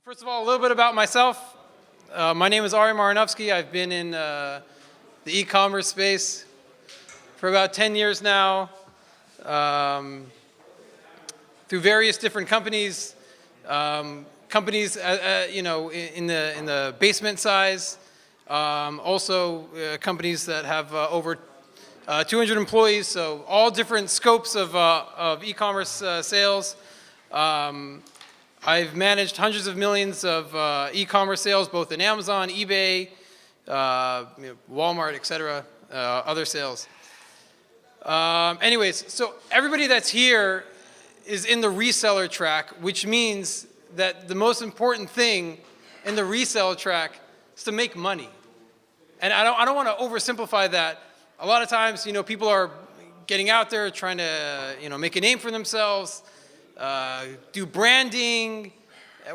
First of all, a little bit about myself. My name is Ari Marinovsky. I've been in the e-commerce space for about 10 years now, through various different companies, in the basement size, also companies that have over 200 employees, so all different scopes of e-commerce sales. I've managed hundreds of millions of e-commerce sales, both in Amazon, eBay, Walmart, etc., other sales. Anyways, so everybody that's here is in the reseller track, which means that the most important thing in the reseller track is to make money. And I don't want to oversimplify that. A lot of times, people are getting out there trying to, make a name for themselves, do branding,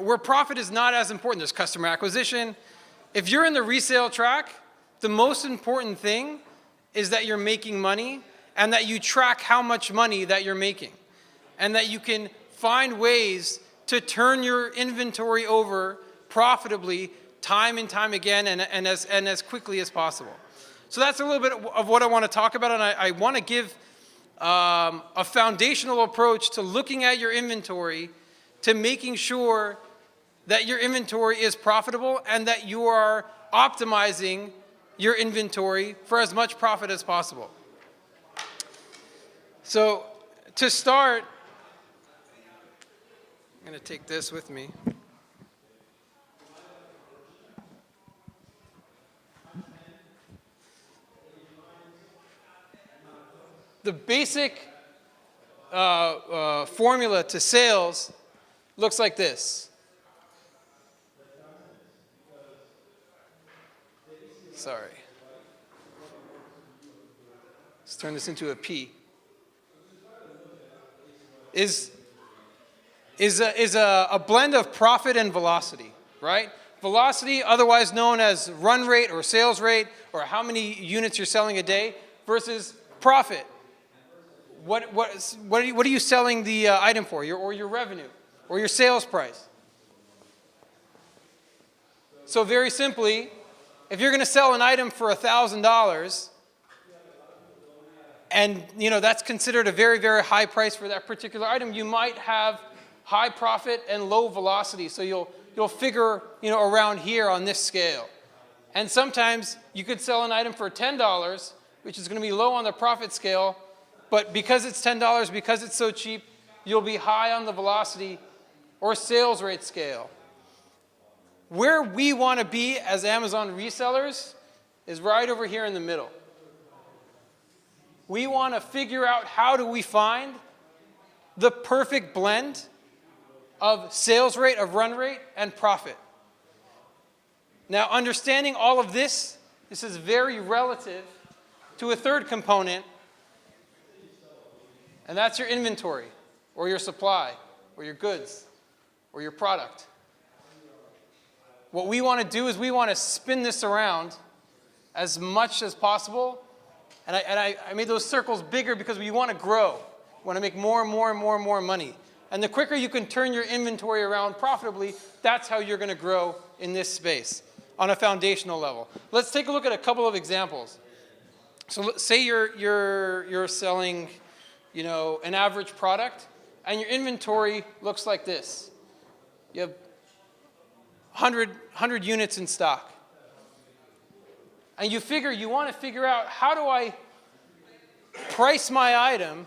where profit is not as important. There's customer acquisition. If you're in the resale track, the most important thing is that you're making money and that you track how much money that you're making and that you can find ways to turn your inventory over profitably time and time again and as quickly as possible. So that's a little bit of what I want to talk about, and I want to give a foundational approach to looking at your inventory, to making sure that your inventory is profitable and that you are optimizing your inventory for as much profit as possible. So to start, I'm going to take this with me. The basic formula to sales looks like this. Sorry. Let's turn this into a P. Is a blend of profit and velocity, right? Velocity, otherwise known as run rate or sales rate, or how many units you're selling a day, versus profit. What are you selling the item for, or your revenue, or your sales price? So very simply, if you're going to sell an item for $1,000, and that's considered a very, very high price for that particular item, you might have high profit and low velocity. So you'll figure around here on this scale. And sometimes you could sell an item for $10, which is going to be low on the profit scale. But because it's $10, because it's so cheap, you'll be high on the velocity or sales rate scale. Where we want to be as Amazon resellers is right over here in the middle. We want to figure out how do we find the perfect blend of sales rate, of run rate, and profit. Now, understanding all of this is very relative to a third component, and that's your inventory, or your supply, or your goods, or your product. What we want to do is we want to spin this around as much as possible. And I made those circles bigger because we want to grow. We want to make more and more and more and more money. And the quicker you can turn your inventory around profitably, that's how you're going to grow in this space on a foundational level. Let's take a look at a couple of examples. So say you're selling an average product, and your inventory looks like this. You have 100 units in stock. And you want to figure out, how do I price my item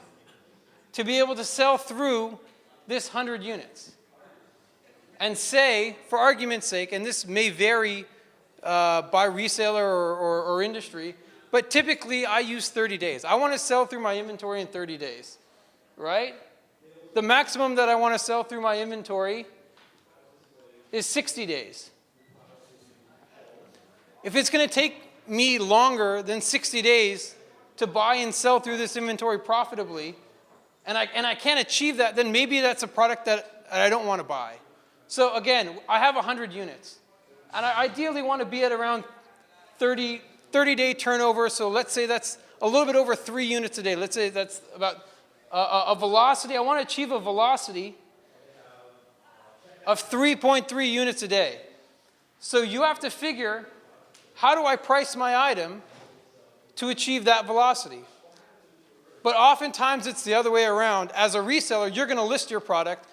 to be able to sell through this 100 units? And say, for argument's sake, and this may vary by reseller or industry, but typically, I use 30 days. I want to sell through my inventory in 30 days, right? The maximum that I want to sell through my inventory is 60 days. If it's going to take me longer than 60 days to buy and sell through this inventory profitably, and I can't achieve that, then maybe that's a product that I don't want to buy. So again, I have 100 units, and I ideally want to be at around 30-day turnover, so let's say that's a little bit over 3 units a day. Let's say that's about a velocity. I want to achieve a velocity of 3.3 units a day. So you have to figure, how do I price my item to achieve that velocity? But oftentimes it's the other way around. As a reseller, you're going to list your product,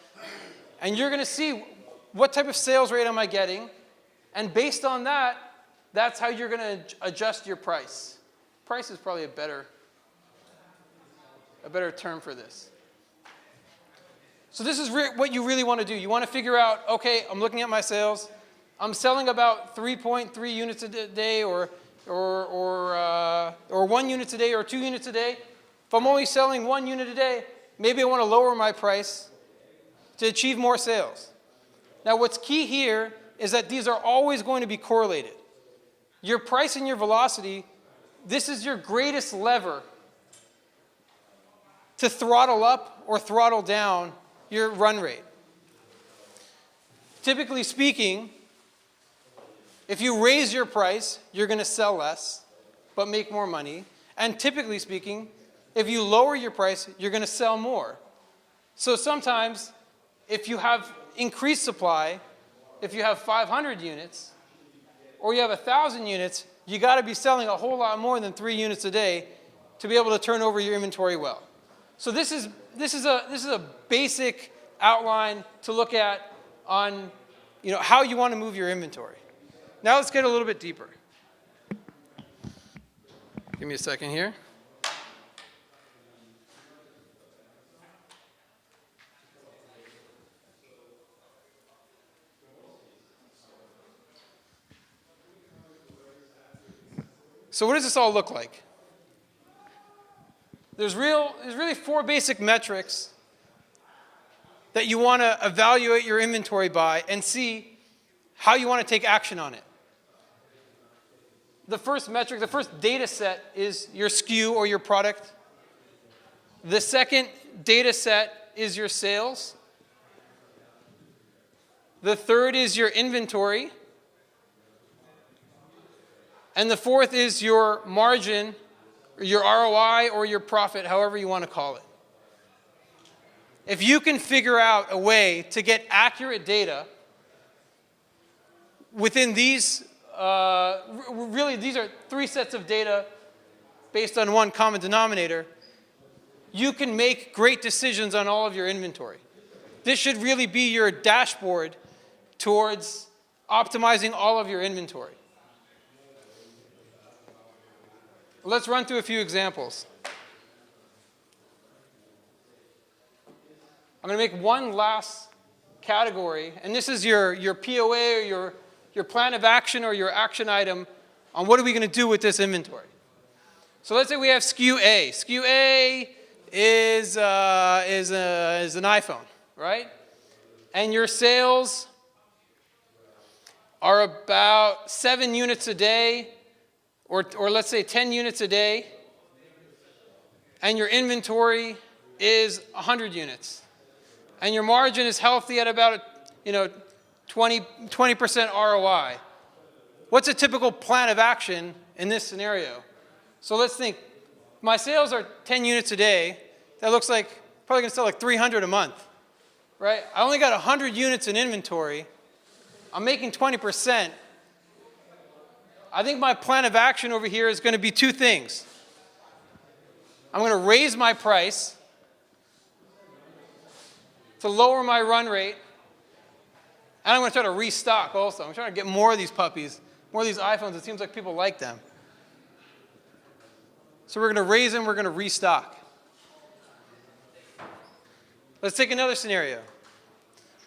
and you're going to see what type of sales rate am I getting, and based on that, that's how you're going to adjust your price. Price is probably a better term for this. So this is what you really want to do. You want to figure out, okay, I'm looking at my sales. I'm selling about 3.3 units a day, or 1 unit a day, or 2 units a day. If I'm only selling 1 unit a day, maybe I want to lower my price to achieve more sales. Now, what's key here is that these are always going to be correlated. Your price and your velocity, this is your greatest lever to throttle up or throttle down your run rate. Typically speaking, if you raise your price, you're going to sell less, but make more money. And typically speaking, if you lower your price, you're going to sell more. So sometimes, if you have increased supply, if you have 500 units, or you have 1,000 units, you got to be selling a whole lot more than 3 units a day to be able to turn over your inventory well. So this is a basic outline to look at on how you want to move your inventory. Now let's get a little bit deeper. Give me a second here. So what does this all look like? There's really 4 basic metrics that you want to evaluate your inventory by and see how you want to take action on it. The first metric, the first data set is your SKU or your product. The second data set is your sales. The third is your inventory. And the fourth is your margin, or your ROI, or your profit, however you want to call it. If you can figure out a way to get accurate data within these, really these are 3 sets of data based on 1 common denominator, you can make great decisions on all of your inventory. This should really be your dashboard towards optimizing all of your inventory. Let's run through a few examples. I'm going to make one last category, and this is your POA or your plan of action or your action item on what are we going to do with this inventory. So let's say we have SKU A. SKU A is an iPhone, right? And your sales are about 7 units a day, or let's say 10 units a day, and your inventory is 100 units. And your margin is healthy at about 20% ROI. What's a typical plan of action in this scenario? So let's think, my sales are 10 units a day. That looks like probably going to sell like 300 a month, right? I only got 100 units in inventory. I'm making 20%. I think my plan of action over here is going to be 2 things. I'm going to raise my price to lower my run rate, and I'm going to try to restock also. I'm trying to get more of these puppies, more of these iPhones. It seems like people like them. So we're going to raise them, we're going to restock. Let's take another scenario.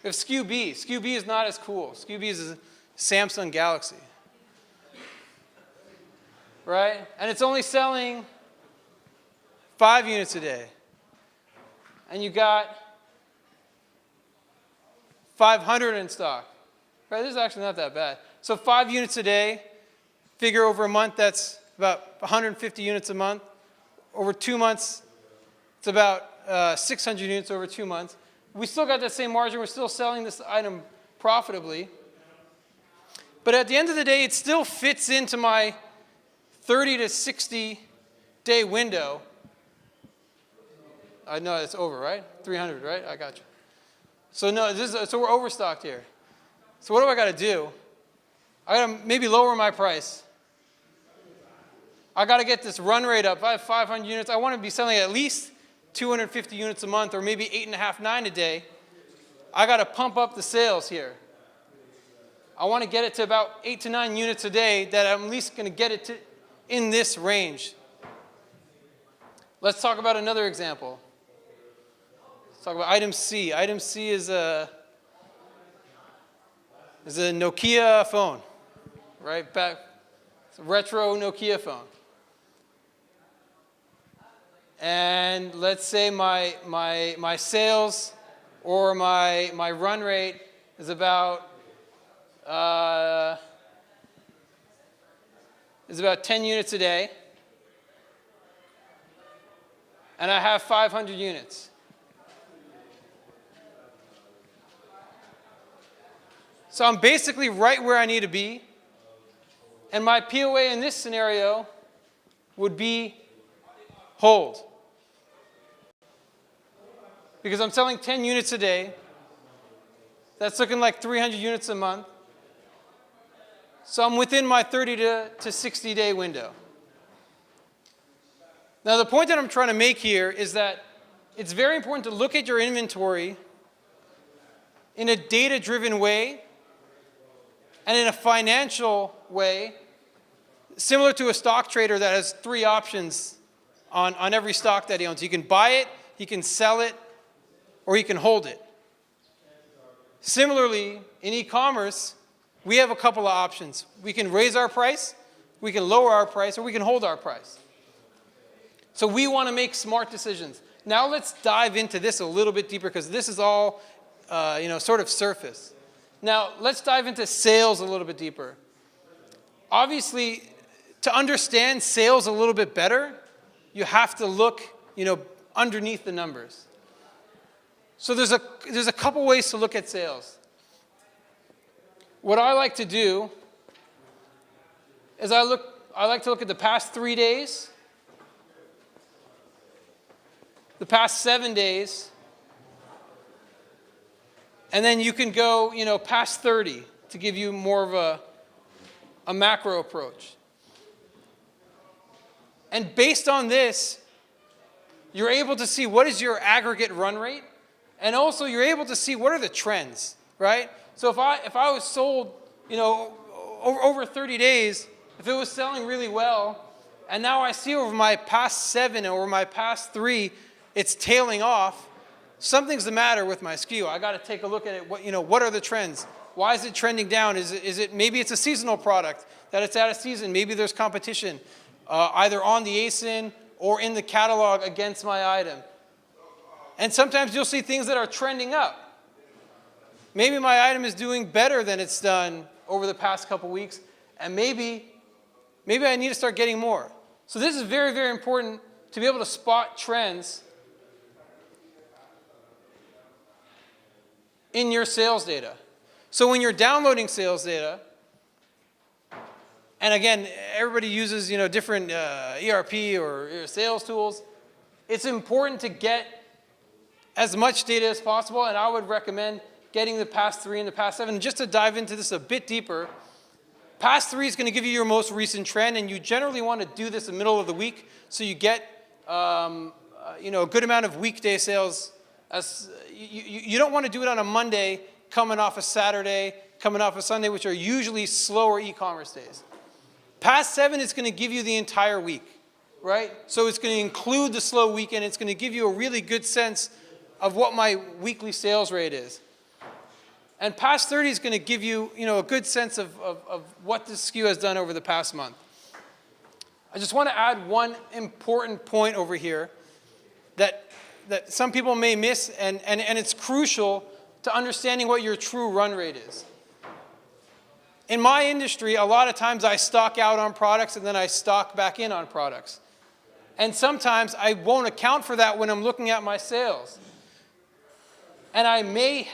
We have SKU B. SKU B is not as cool. SKU B is a Samsung Galaxy, right? And it's only selling 5 units a day. And you got 500 in stock. Right? This is actually not that bad. So 5 units a day, figure over a month, that's about 150 units a month. Over 2 months, it's about 600 units over 2 months. We still got that same margin. We're still selling this item profitably. But at the end of the day, it still fits into my 30 to 60 day window. I know it's over, right? 300, right? I got you. So no, so we're overstocked here. So what do I got to do? I got to maybe lower my price. I got to get this run rate up. If I have 500 units, I want to be selling at least 250 units a month, or maybe 8.5, 9 a day. I got to pump up the sales here. I want to get it to about 8 to 9 units a day, that I'm at least going to get it to in this range. Let's talk about another example. Let's talk about item C. Item C is a Nokia phone, right? It's a retro Nokia phone. And let's say my sales or my run rate is about 10 units a day, and I have 500 units. So I'm basically right where I need to be, and my POA in this scenario would be hold. Because I'm selling 10 units a day. That's looking like 300 units a month. So I'm within my 30 to 60 day window. Now the point that I'm trying to make here is that it's very important to look at your inventory in a data-driven way and in a financial way, similar to a stock trader that has 3 options on every stock that he owns. He can buy it, he can sell it, or he can hold it. Similarly, in e-commerce, we have a couple of options. We can raise our price, we can lower our price, or we can hold our price. So we want to make smart decisions. Now let's dive into this a little bit deeper, because this is all sort of surface. Now let's dive into sales a little bit deeper. Obviously, to understand sales a little bit better, you have to look underneath the numbers. So there's a couple ways to look at sales. What I like to do is I like to look at the past 3 days, the past 7 days, and then you can go past 30 to give you more of a macro approach. And based on this, you're able to see what is your aggregate run rate, and also you're able to see what are the trends, right? So if I was sold, over 30 days, if it was selling really well, and now I see over my past 7 or my past 3, it's tailing off, something's the matter with my SKU. I got to take a look at it. What are the trends? Why is it trending down? Is it maybe it's a seasonal product that it's out of season? Maybe there's competition, either on the ASIN or in the catalog against my item. And sometimes you'll see things that are trending up. Maybe my item is doing better than it's done over the past couple weeks, and maybe I need to start getting more. So this is very, very important to be able to spot trends in your sales data. So when you're downloading sales data, and again, everybody uses different ERP or sales tools, it's important to get as much data as possible, and I would recommend getting the past 3 and the past 7. And just to dive into this a bit deeper, past 3 is going to give you your most recent trend, and you generally want to do this in the middle of the week so you get a good amount of weekday sales. You don't want to do it on a Monday, coming off a Saturday, coming off a Sunday, which are usually slower e-commerce days. Past 7 is going to give you the entire week, right? So it's going to include the slow weekend. It's going to give you a really good sense of what my weekly sales rate is. And past 30 is going to give you, a good sense of what this SKU has done over the past month. I just want to add one important point over here that some people may miss, and it's crucial to understanding what your true run rate is. In my industry, a lot of times I stock out on products and then I stock back in on products. And sometimes I won't account for that when I'm looking at my sales. And I may,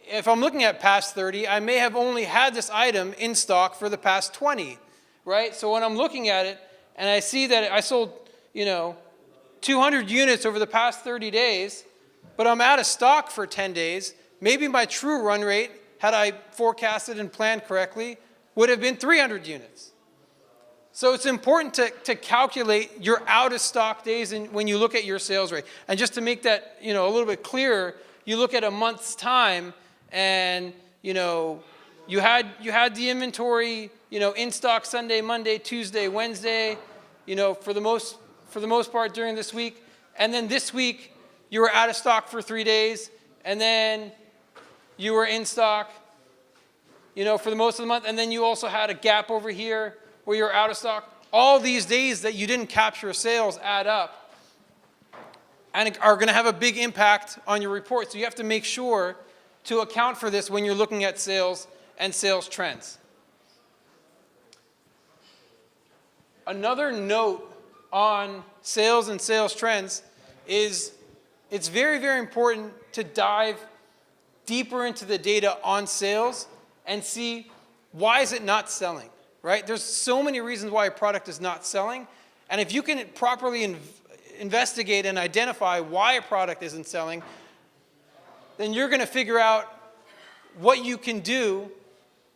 if I'm looking at past 30, I may have only had this item in stock for the past 20, right? So when I'm looking at it and I see that I sold, 200 units over the past 30 days, but I'm out of stock for 10 days, maybe my true run rate, had I forecasted and planned correctly, would have been 300 units. So it's important to calculate your out of stock days when you look at your sales rate. And just to make that a little bit clearer, you look at a month's time, and you had the inventory in stock Sunday, Monday, Tuesday, Wednesday, for the most part during this week, and then this week you were out of stock for 3 days, and then you were in stock for the most of the month, and then you also had a gap over here where you're out of stock. All these days that you didn't capture sales add up and are going to have a big impact on your report. So you have to make sure to account for this when you're looking at sales and sales trends. Another note on sales and sales trends is it's very, very important to dive deeper into the data on sales and see why is it not selling. Right? There's so many reasons why a product is not selling. And if you can properly investigate and identify why a product isn't selling, then you're going to figure out what you can do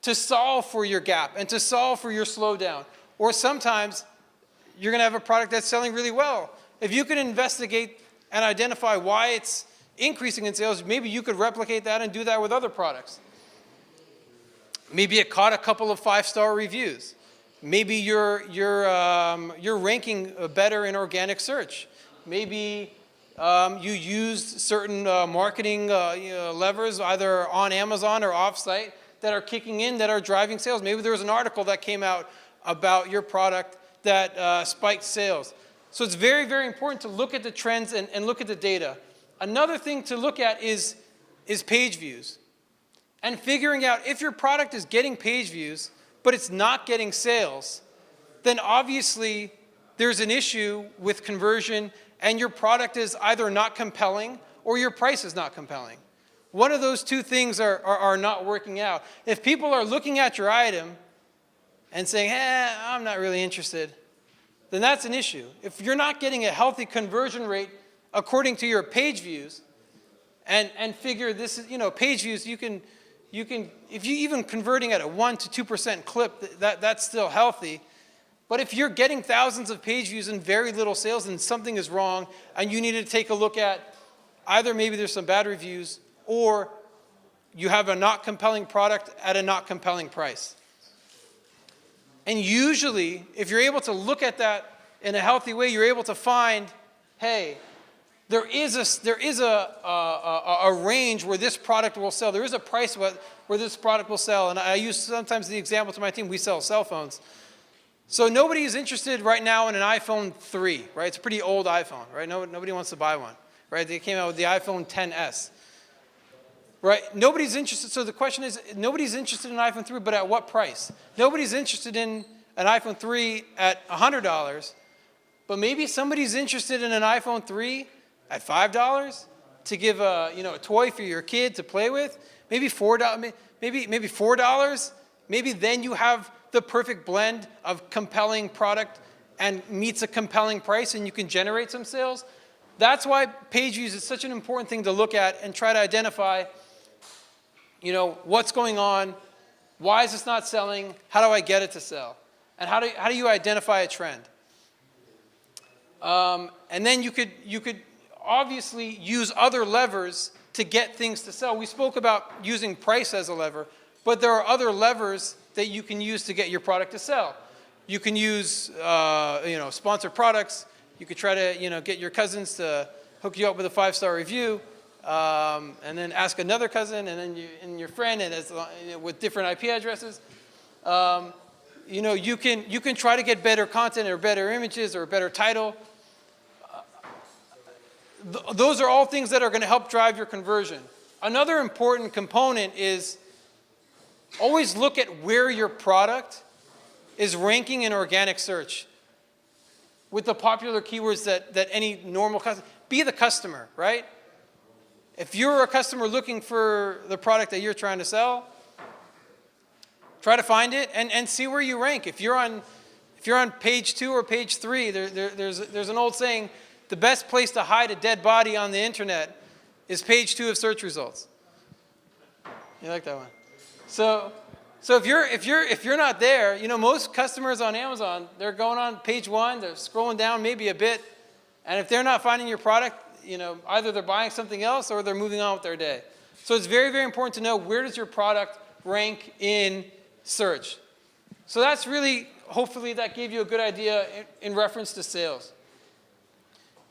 to solve for your gap and to solve for your slowdown. Or sometimes you're going to have a product that's selling really well. If you can investigate and identify why it's increasing in sales, maybe you could replicate that and do that with other products. Maybe it caught a couple of 5-star reviews. Maybe you're ranking better in organic search. Maybe you used certain marketing levers either on Amazon or off-site that are kicking in, that are driving sales. Maybe there was an article that came out about your product that spiked sales. So it's very, very important to look at the trends and look at the data. Another thing to look at is page views. And figuring out if your product is getting page views, but it's not getting sales, then obviously there's an issue with conversion and your product is either not compelling or your price is not compelling. One of those two things are not working out. If people are looking at your item and saying, I'm not really interested, then that's an issue. If you're not getting a healthy conversion rate according to your page views, and figure this is, page views, you can, if you even converting at a 1 to 2% clip, that's still healthy. But if you're getting thousands of page views and very little sales, then something is wrong, and you need to take a look at either maybe there's some bad reviews, or you have a not compelling product at a not compelling price. And usually, if you're able to look at that in a healthy way, you're able to find, hey, there is a range where this product will sell. There is a price where this product will sell. And I use sometimes the example to my team, we sell cell phones. So nobody is interested right now in an iPhone 3, right? It's a pretty old iPhone, right? Nobody wants to buy one, right? They came out with the iPhone XS, right? Nobody's interested. So the question is, nobody's interested in an iPhone 3, but at what price? Nobody's interested in an iPhone 3 at $100, but maybe somebody's interested in an iPhone 3 at $5 to give a toy for your kid to play with, maybe $4, maybe $4. Maybe then you have the perfect blend of compelling product and meets a compelling price, and you can generate some sales. That's why page views is such an important thing to look at and try to identify, what's going on, why is this not selling, how do I get it to sell, and how do you identify a trend? And then you could obviously use other levers to get things to sell. We spoke about using price as a lever, but there are other levers that you can use to get your product to sell. You can use sponsored products. You could try to get your cousins to hook you up with a 5-star review, and then ask another cousin, and then your friend, and with different IP addresses. You can try to get better content or better images or a better title. Those are all things that are going to help drive your conversion. Another important component is always look at where your product is ranking in organic search with the popular keywords that any normal customer, be the customer, right? If you're a customer looking for the product that you're trying to sell, try to find it and see where you rank. If you're on page 2 or page 3, there's an old saying, the best place to hide a dead body on the internet is page 2 of search results. You like that one? So if you're not there, most customers on Amazon, they're going on page 1, they're scrolling down maybe a bit, and if they're not finding your product, either they're buying something else or they're moving on with their day. So it's very, very important to know, where does your product rank in search? So that's really, hopefully that gave you a good idea in reference to sales.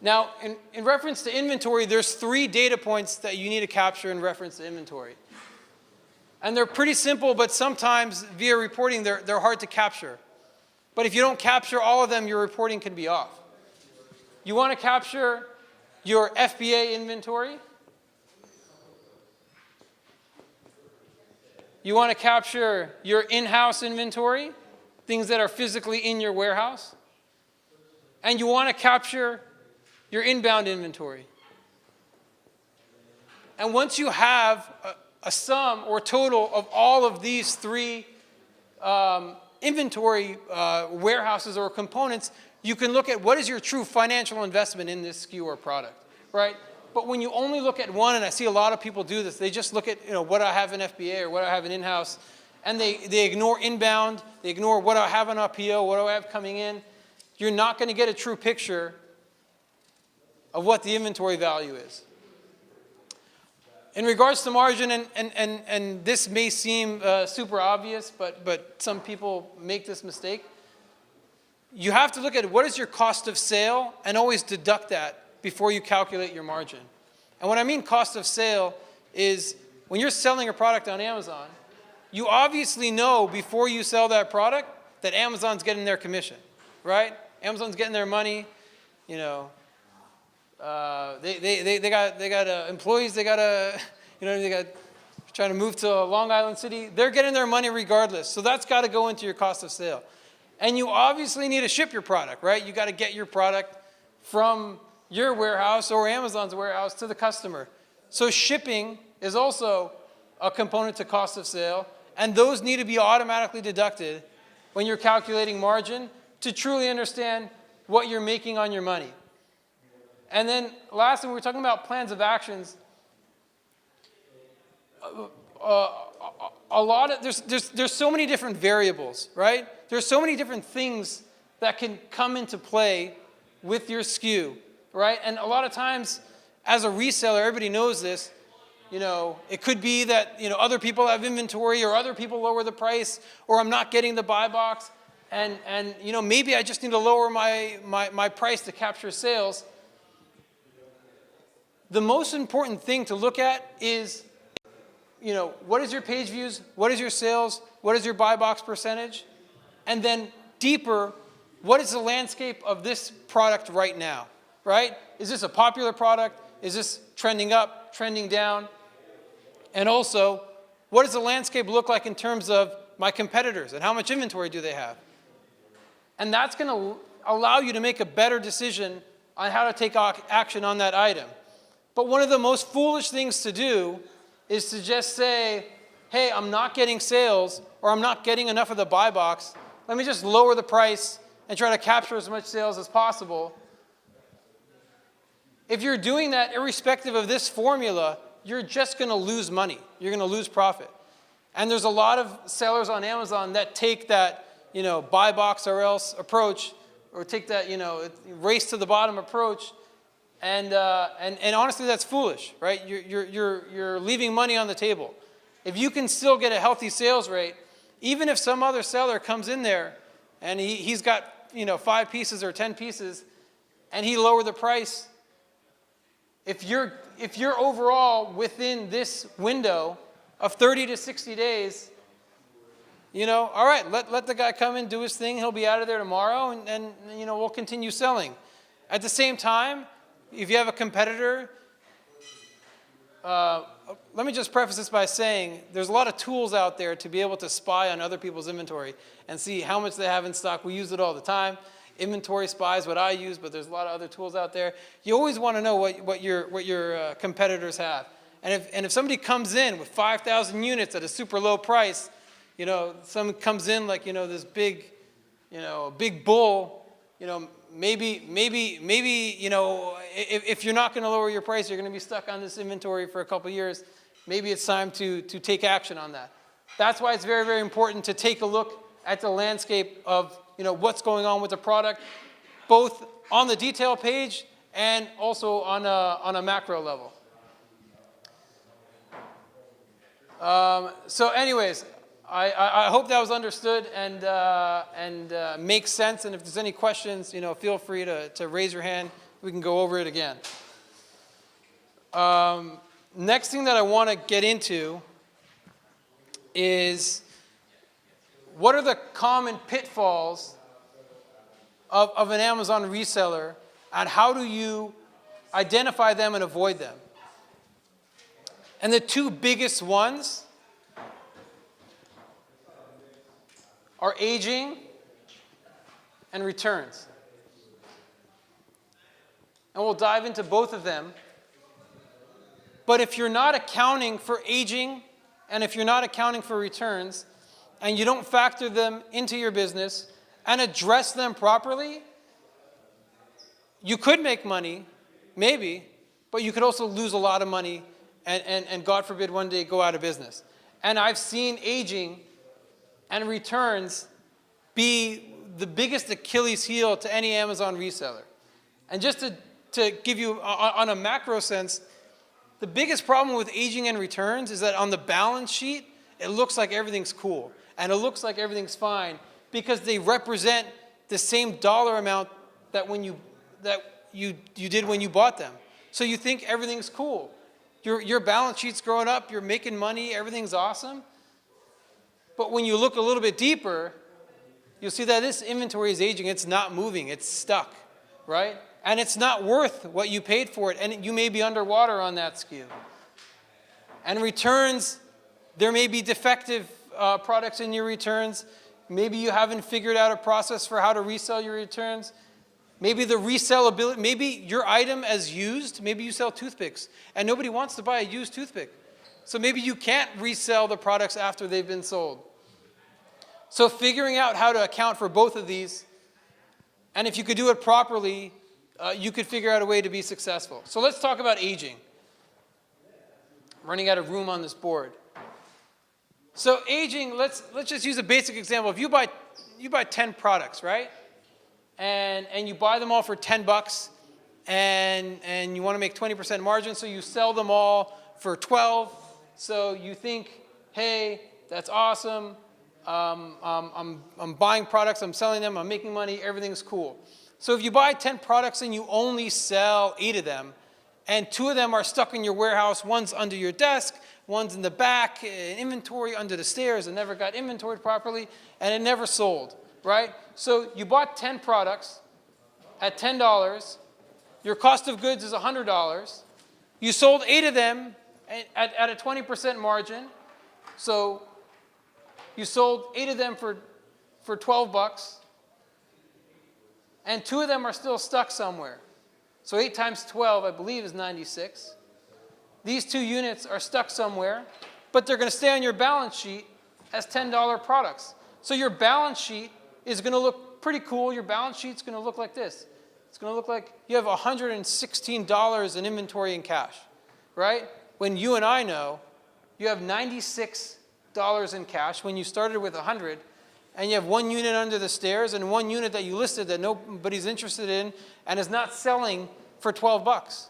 Now, in reference to inventory, there's 3 data points that you need to capture in reference to inventory. And they're pretty simple, but sometimes via reporting, they're hard to capture. But if you don't capture all of them, your reporting can be off. You want to capture your FBA inventory. You want to capture your in-house inventory, things that are physically in your warehouse. And you want to capture your inbound inventory. And once you have a sum or total of all of these 3 inventory warehouses or components, you can look at what is your true financial investment in this SKU or product, right? But when you only look at one, and I see a lot of people do this, they just look at what I have in FBA or what I have in in-house, and they ignore inbound, they ignore what I have on a PO, what do I have coming in. You're not going to get a true picture of what the inventory value is. In regards to margin, and this may seem super obvious, but some people make this mistake. You have to look at what is your cost of sale and always deduct that before you calculate your margin. And what I mean cost of sale is when you're selling a product on Amazon, you obviously know before you sell that product that Amazon's getting their commission, right? Amazon's getting their money, they got employees, they got trying to move to Long Island City. They're getting their money regardless. So that's got to go into your cost of sale. And you obviously need to ship your product, right? You got to get your product from your warehouse or Amazon's warehouse to the customer. So shipping is also a component to cost of sale, and those need to be automatically deducted when you're calculating margin to truly understand what you're making on your money. And then lastly, when we're talking about plans of actions, there's so many different variables, right? There's so many different things that can come into play with your SKU, right? And a lot of times, as a reseller, everybody knows this. It could be that other people have inventory, or other people lower the price, or I'm not getting the buy box, and maybe I just need to lower my price to capture sales. The most important thing to look at is, what is your page views? What is your sales? What is your buy box percentage? And then deeper, what is the landscape of this product right now, right? Is this a popular product? Is this trending up, trending down? And also, what does the landscape look like in terms of my competitors, and how much inventory do they have? And that's going to allow you to make a better decision on how to take action on that item. But one of the most foolish things to do is to just say, hey, I'm not getting sales, or I'm not getting enough of the buy box. Let me just lower the price and try to capture as much sales as possible. If you're doing that irrespective of this formula, you're just going to lose money. You're going to lose profit. And there's a lot of sellers on Amazon that take that, buy box or else approach, or take that, race to the bottom approach. And honestly, that's foolish, right? You're leaving money on the table. If you can still get a healthy sales rate, even if some other seller comes in there and he's got 5 pieces or 10 pieces, and he lowered the price, if you're overall within this window of 30 to 60 days, all right, let the guy come in, do his thing. He'll be out of there tomorrow, and we'll continue selling. At the same time, if you have a competitor, let me just preface this by saying there's a lot of tools out there to be able to spy on other people's inventory and see how much they have in stock. We use it all the time. Inventory Spy is what I use, but there's a lot of other tools out there. You always want to know what your competitors have. And if somebody comes in with 5,000 units at a super low price, someone comes in like this big bull, maybe if you're not going to lower your price, you're going to be stuck on this inventory for a couple years. maybe it's time to take action on that. That's why it's very, very important to take a look at the landscape of what's going on with the product, both on the detail page and also on a macro level. So anyways, I hope that was understood and makes sense. And if there's any questions, feel free to raise your hand. We can go over it again. Next thing that I want to get into is what are the common pitfalls of an Amazon reseller, and how do you identify them and avoid them? And the two biggest ones are aging and returns. And we'll dive into both of them. But if you're not accounting for aging and if you're not accounting for returns and you don't factor them into your business and address them properly, you could make money, maybe, but you could also lose a lot of money and God forbid one day go out of business. And I've seen aging and returns be the biggest Achilles heel to any Amazon reseller. And just to give you on a macro sense, the biggest problem with aging and returns is that on the balance sheet, it looks like everything's cool and it looks like everything's fine because they represent the same dollar amount that you did when you bought them. So you think everything's cool. Your balance sheet's growing up, you're making money, everything's awesome. But when you look a little bit deeper, you'll see that this inventory is aging. It's not moving. It's stuck, right? And it's not worth what you paid for it. And you may be underwater on that SKU. And returns, there may be defective products in your returns. Maybe you haven't figured out a process for how to resell your returns. Maybe the resellability, maybe your item as used, maybe you sell toothpicks and nobody wants to buy a used toothpick. So maybe you can't resell the products after they've been sold. So figuring out how to account for both of these, and if you could do it properly, you could figure out a way to be successful. So let's talk about aging. I'm running out of room on this board. So aging, let's just use a basic example. If you buy 10 products, right? And you buy them all for $10 and you want to make 20% margin, so you sell them all for 12. So you think, hey, that's awesome. I'm buying products, I'm selling them, I'm making money, everything's cool. So if you buy 10 products and you only sell 8 of them, and 2 of them are stuck in your warehouse, one's under your desk, one's in the back, inventory under the stairs, and never got inventoried properly, and it never sold, right? So you bought 10 products at $10, your cost of goods is $100, you sold 8 of them at a 20% margin, so you sold 8 of them for $12, and 2 of them are still stuck somewhere. So 8 times 12, I believe, is 96. These 2 units are stuck somewhere, but they're going to stay on your balance sheet as $10 products. So your balance sheet is going to look pretty cool. Your balance sheet's going to look like this. It's going to look like you have $116 in inventory and cash, right? When you and I know you have $96 in cash when you started with 100, and you have 1 unit under the stairs and 1 unit that you listed that nobody's interested in and is not selling for $12.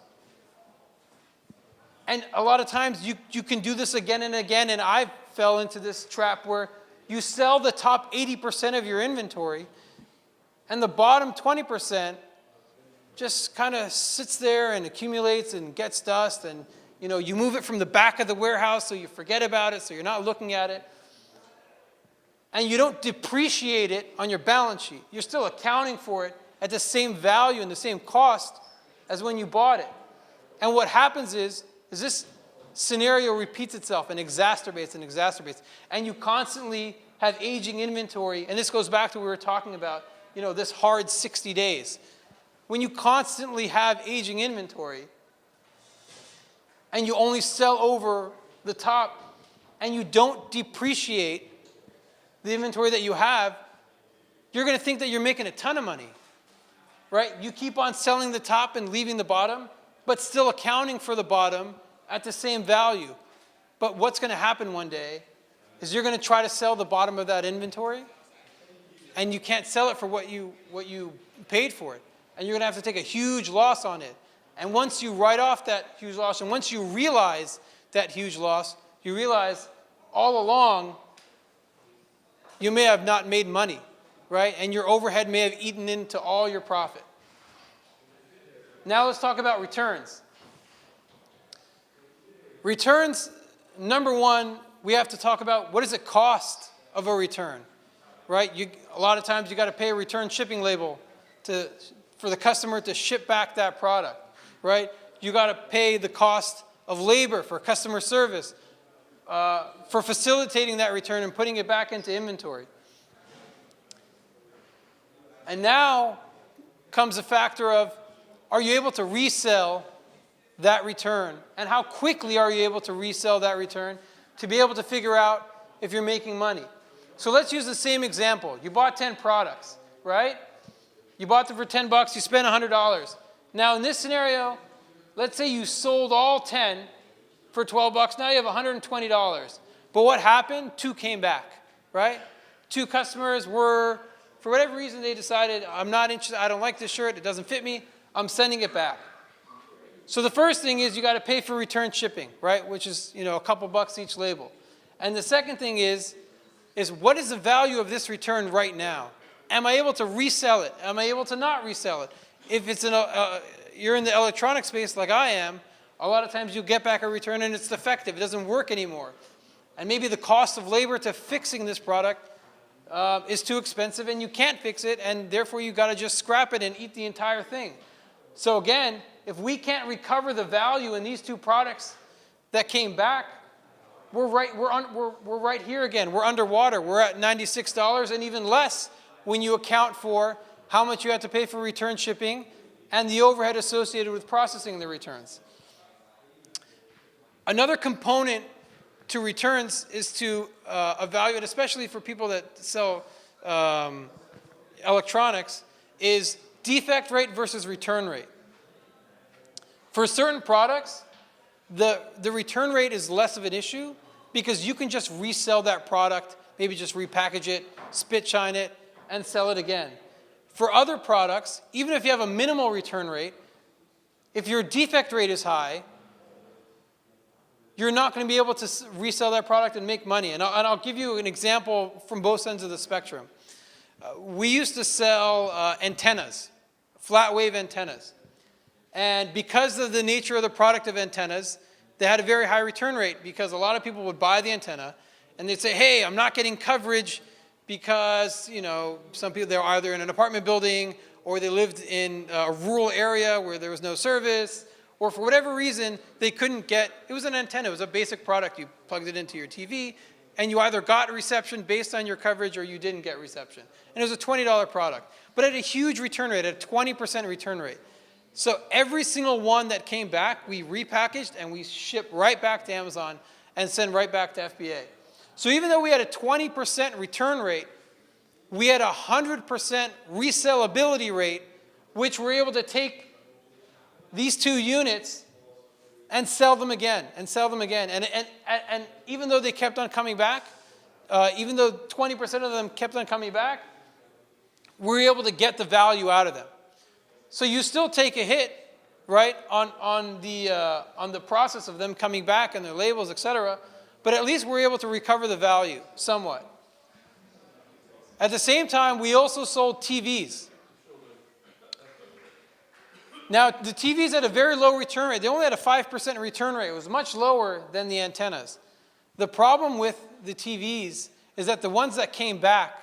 And a lot of times you can do this again and again, and I fell into this trap where you sell the top 80% of your inventory and the bottom 20% just kind of sits there and accumulates and gets dust, and you move it from the back of the warehouse so you forget about it, so you're not looking at it. And you don't depreciate it on your balance sheet. You're still accounting for it at the same value and the same cost as when you bought it. And what happens is this scenario repeats itself and exacerbates and exacerbates. And you constantly have aging inventory. And this goes back to what we were talking about, this hard 60 days. When you constantly have aging inventory and you only sell over the top and you don't depreciate the inventory that you have, you're going to think that you're making a ton of money, right? You keep on selling the top and leaving the bottom, but still accounting for the bottom at the same value. But what's going to happen one day is you're going to try to sell the bottom of that inventory, and you can't sell it for what you paid for it. And you're going to have to take a huge loss on it. And once you write off that huge loss, and once you realize that huge loss, you realize all along you may have not made money, right? And your overhead may have eaten into all your profit. Now let's talk about returns. Returns, number one, we have to talk about what does it cost of a return, right? A lot of times you got to pay a return shipping label for the customer to ship back that product, right? You got to pay the cost of labor for customer service, for facilitating that return and putting it back into inventory. And now comes a factor of, are you able to resell that return? And how quickly are you able to resell that return to be able to figure out if you're making money? So let's use the same example. You bought 10 products, right? You bought them for $10, you spent $100. Now in this scenario, let's say you sold all 10 for $12, now you have $120. But what happened? 2 came back, right? 2 customers were, for whatever reason, they decided, I'm not interested, I don't like this shirt, it doesn't fit me, I'm sending it back. So the first thing is you got to pay for return shipping, right? Which is, a couple bucks each label. And the second thing is what is the value of this return right now? Am I able to resell it? Am I able to not resell it? If it's you're in the electronic space like I am, a lot of times you'll get back a return and it's defective. It doesn't work anymore. And maybe the cost of labor to fixing this product is too expensive and you can't fix it, and therefore you got to just scrap it and eat the entire thing. So again, if we can't recover the value in these 2 products that came back, we're right here again. We're underwater. We're at $96 and even less when you account for how much you have to pay for return shipping and the overhead associated with processing the returns. Another component to returns is to evaluate, especially for people that sell electronics, is defect rate versus return rate. For certain products, the return rate is less of an issue because you can just resell that product, maybe just repackage it, spit shine it, and sell it again. For other products, even if you have a minimal return rate, if your defect rate is high, you're not going to be able to resell that product and make money. And I'll give you an example from both ends of the spectrum. We used to sell antennas, flat wave antennas. And because of the nature of the product of antennas, they had a very high return rate because a lot of people would buy the antenna and they'd say, hey, I'm not getting coverage because, some people, they're either in an apartment building or they lived in a rural area where there was no service, or for whatever reason, they couldn't get, it was an antenna, it was a basic product. You plugged it into your TV and you either got reception based on your coverage or you didn't get reception. And it was a $20 product, but at a huge return rate, at a 20% return rate. So every single one that came back, we repackaged and we shipped right back to Amazon and sent right back to FBA. So even though we had a 20% return rate, we had a 100% resellability rate, which we're able to take these 2 units and sell them again and sell them again. And even though they kept on coming back, even though 20% of them kept on coming back, we were able to get the value out of them. So you still take a hit, right, on the process of them coming back and their labels, etc. But at least we're able to recover the value somewhat. At the same time, we also sold TVs. Now, the TVs had a very low return rate. They only had a 5% return rate. It was much lower than the antennas. The problem with the TVs is that the ones that came back,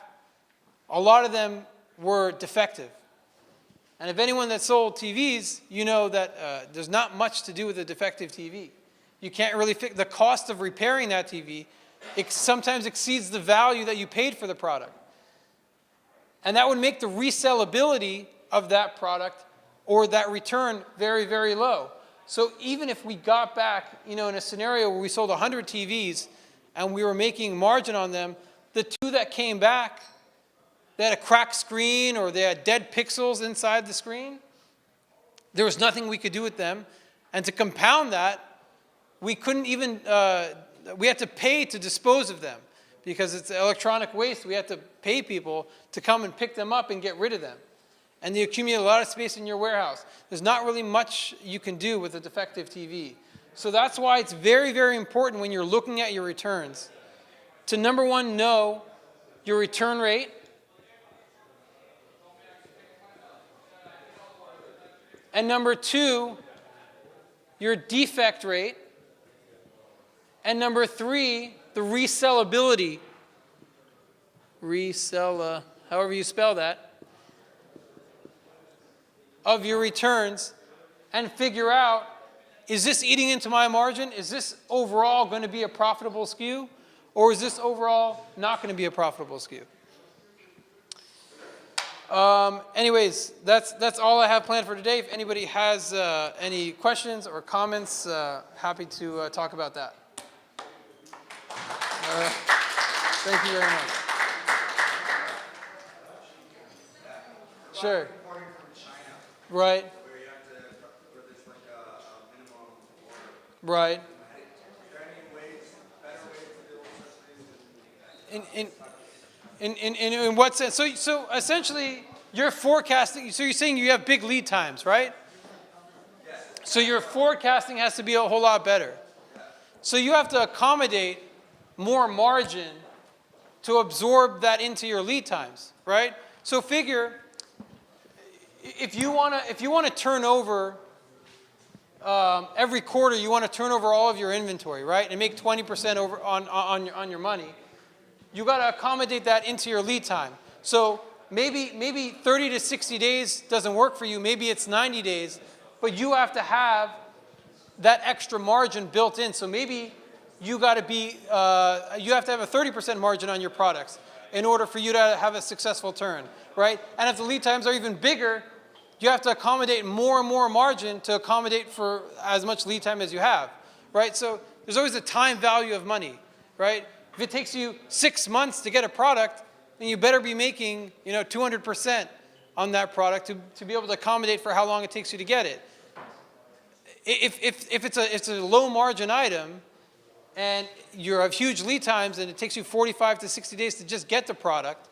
a lot of them were defective. And if anyone that sold TVs, you know that there's not much to do with a defective TV. You can't really fix the cost of repairing that TV. It sometimes exceeds the value that you paid for the product. And that would make the resellability of that product or that return very, very low. So even if we got back, in a scenario where we sold 100 TVs and we were making margin on them, the 2 that came back, they had a cracked screen or they had dead pixels inside the screen, there was nothing we could do with them. And to compound that, we couldn't even we have to pay to dispose of them because it's electronic waste. We have to pay people to come and pick them up and get rid of them. And they accumulate a lot of space in your warehouse. There's not really much you can do with a defective TV. So that's why it's very, very important when you're looking at your returns to, number one, know your return rate. And number two, your defect rate. And number three, the resellability. However you spell that. Of your returns, and figure out, is this eating into my margin? Is this overall going to be a profitable SKU? Or is this overall not going to be a profitable SKU? Anyways, that's all I have planned for today. If anybody has any questions or comments, happy to talk about that. Thank you very much. Sure. Right. Where you have to, where there's like a minimum order. Right. Are there any ways, better ways to deal with such things? In what sense? So essentially, you're forecasting. So you're saying you have big lead times, right? Yes. So your forecasting has to be a whole lot better. So you have to accommodate more margin to absorb that into your lead times, right? So figure. If you want to turn over every quarter, you want to turn over all of your inventory, right, and make 20% over on your money. You got to accommodate that into your lead time. So maybe 30 to 60 days doesn't work for you. Maybe it's 90 days, but you have to have that extra margin built in. So maybe you got to be you have to have a 30% margin on your products in order for you to have a successful turn, right? And if the lead times are even bigger, you have to accommodate more and more margin to accommodate for as much lead time as you have, right? So there's always a time value of money, right? If it takes you 6 months to get a product, then you better be making 200% on that product to be able to accommodate for how long it takes you to get it. If it's a low margin item and you have huge lead times and it takes you 45 to 60 days to just get the product,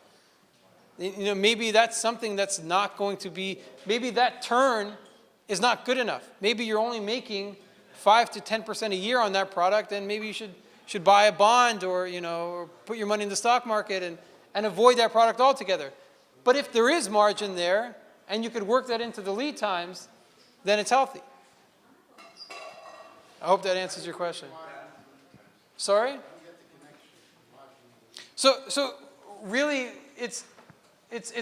maybe that's something that's not going to be, maybe that turn is not good enough. Maybe you're only making 5 to 10% a year on that product, and maybe you should buy a bond or or put your money in the stock market and avoid that product altogether. But if there is margin there and you could work that into the lead times, then it's healthy. I hope that answers your question. Sorry? So really it's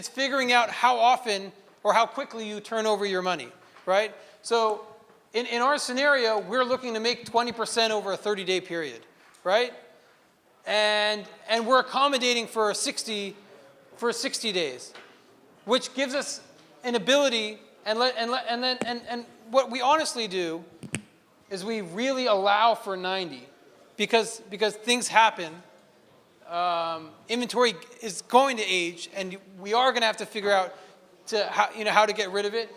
figuring out how often or how quickly you turn over your money, right? So in our scenario, we're looking to make 20% over a 30-day period, right? And we're accommodating for 60 days, which gives us an ability, and what we honestly do is we really allow for 90 because things happen. Inventory is going to age, and we are going to have to figure out how to get rid of it.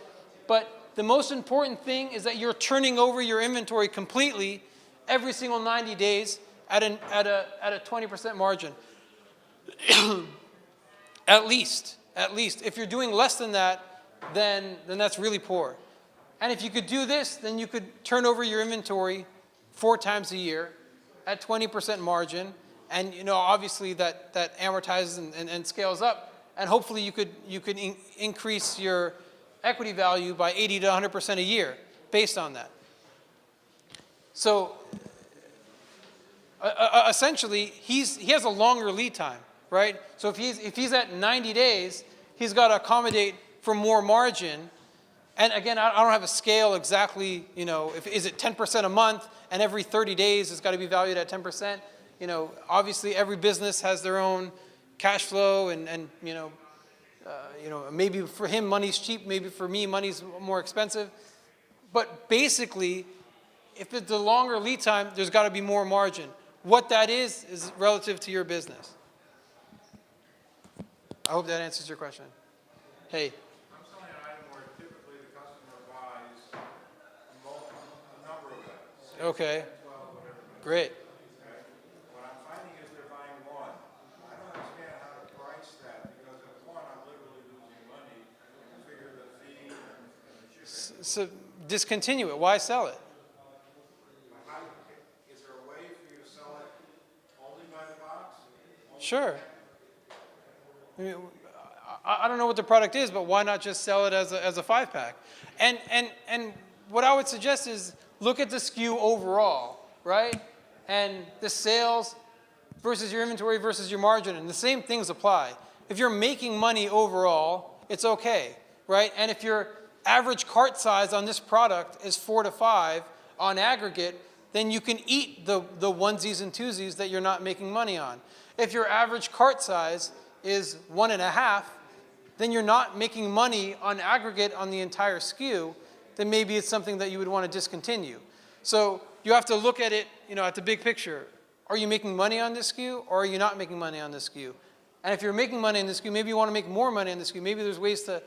But the most important thing is that you're turning over your inventory completely every single 90 days at a 20% margin. At least. If you're doing less than that, then that's really poor. And if you could do this, then you could turn over your inventory 4 times a year at 20% margin. And obviously that amortizes and scales up, and hopefully you could increase your equity value by 80 to 100% a year based on that. So essentially, he has a longer lead time, right? So if he's at 90 days, he's got to accommodate for more margin. And again, I don't have a scale exactly. Is it 10% a month, and every 30 days it's got to be valued at 10%. Obviously every business has their own cash flow, and maybe for him money's cheap, maybe for me money's more expensive. But basically, if it's a longer lead time, there's got to be more margin. What that is relative to your business. I hope that answers your question. Hey. I'm selling an item where typically the customer buys a number of items. Okay. 12, whatever. Great. So discontinue it. Why sell it? Is there a way for you to sell it only by the box? Sure. I mean, I don't know what the product is, but why not just sell it as a 5-pack? And what I would suggest is look at the SKU overall, right? And the sales versus your inventory versus your margin, and the same things apply. If you're making money overall, it's okay, right? And if your average cart size on this product is 4 to 5 on aggregate, then you can eat the onesies and twosies that you're not making money on. If your average cart size is 1.5, then you're not making money on aggregate on the entire SKU, then maybe it's something that you would want to discontinue. So you have to look at it, at the big picture. Are you making money on this SKU, or are you not making money on this SKU? And if you're making money on this SKU, maybe you want to make more money on this SKU. Maybe there's ways to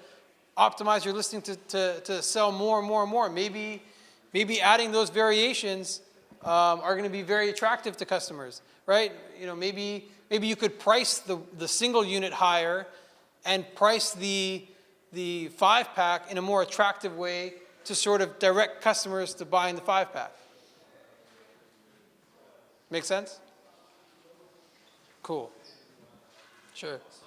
optimize your listing to sell more and more and more. Maybe adding those variations are going to be very attractive to customers, right? Maybe you could price the single unit higher and price the 5-pack in a more attractive way to sort of direct customers to buying the 5-pack. Make sense? Cool. Sure. So,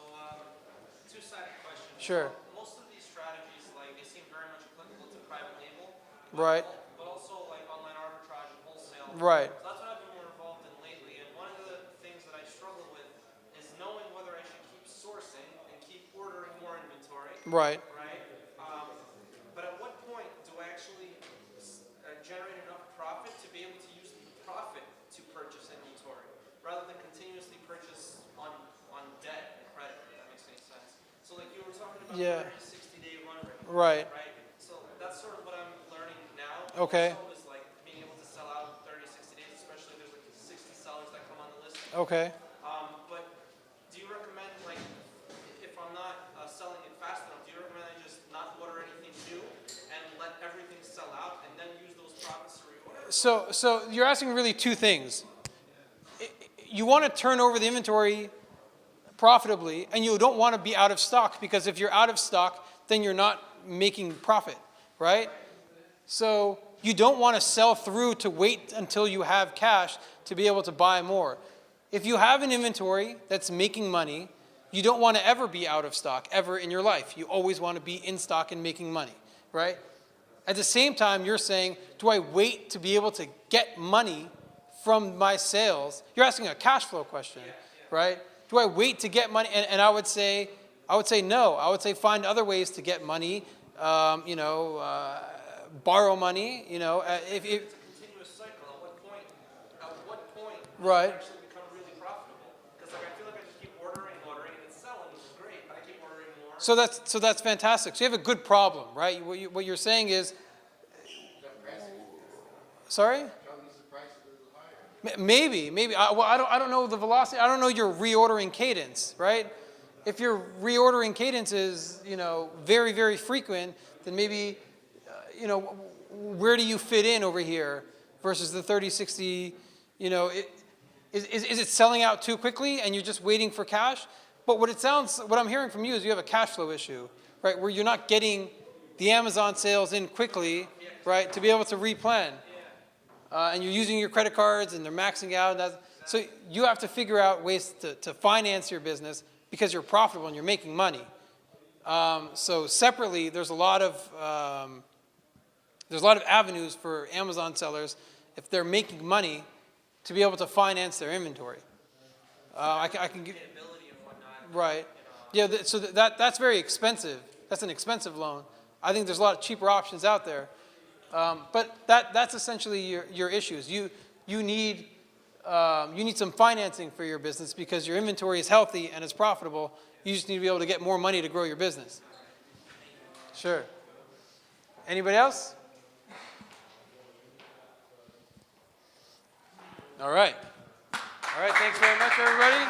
two-sided question. Sure. So most of these strategies, they seem very much applicable to private label. Right. But also online arbitrage and wholesale. Right. So that's what I've been more involved in lately. And one of the things that I struggle with is knowing whether I should keep sourcing and keep ordering more inventory. Right. Right. But at what point do I actually generate enough profit to be able to use the profit to purchase inventory, rather than continuously purchase on debt and credit, if that makes any sense. So you were talking about Yeah. 30, 60-day run rate. Right. Right? So that's sort of what I'm learning now. Okay. Also is being able to sell out 30, 60 days, especially if there's 60 sellers that come on the list. Okay. But do you recommend, if I'm not selling it fast enough, do you recommend I just not order anything new and let everything sell out and then use those profits to reorder? So you're asking really two things. You want to turn over the inventory profitably, and you don't want to be out of stock, because if you're out of stock, then you're not making profit, right? So you don't want to sell through to wait until you have cash to be able to buy more. If you have an inventory that's making money, you don't want to ever be out of stock, ever in your life. You always want to be in stock and making money, right? At the same time, you're saying, do I wait to be able to get money from my sales? You're asking a cash flow question, right? Do I wait to get money? And I would say no. I would say find other ways to get money. Borrow money. It's a continuous cycle. At what point Right. does it actually become really profitable? Because I feel like I just keep ordering, and it's selling, which is great, but I keep ordering more. So that's fantastic. So you have a good problem, right? What you're saying is, sorry? Maybe. I don't know the velocity. I don't know your reordering cadence, right? If your reordering cadence is, very, very frequent, then maybe, where do you fit in over here versus the 30, 60, is it selling out too quickly and you're just waiting for cash? But what I'm hearing from you is you have a cash flow issue, right? Where you're not getting the Amazon sales in quickly, right? To be able to replan. And you're using your credit cards and they're maxing out. So you have to figure out ways to finance your business because you're profitable and you're making money. So separately, there's a lot of avenues for Amazon sellers, if they're making money, to be able to finance their inventory. I can give, right. Yeah, so that's very expensive. That's an expensive loan. I think there's a lot of cheaper options out there. But that's essentially your issues. You need some financing for your business because your inventory is healthy and it's profitable. You just need to be able to get more money to grow your business. Sure. Anybody else? All right. Thanks very much, everybody.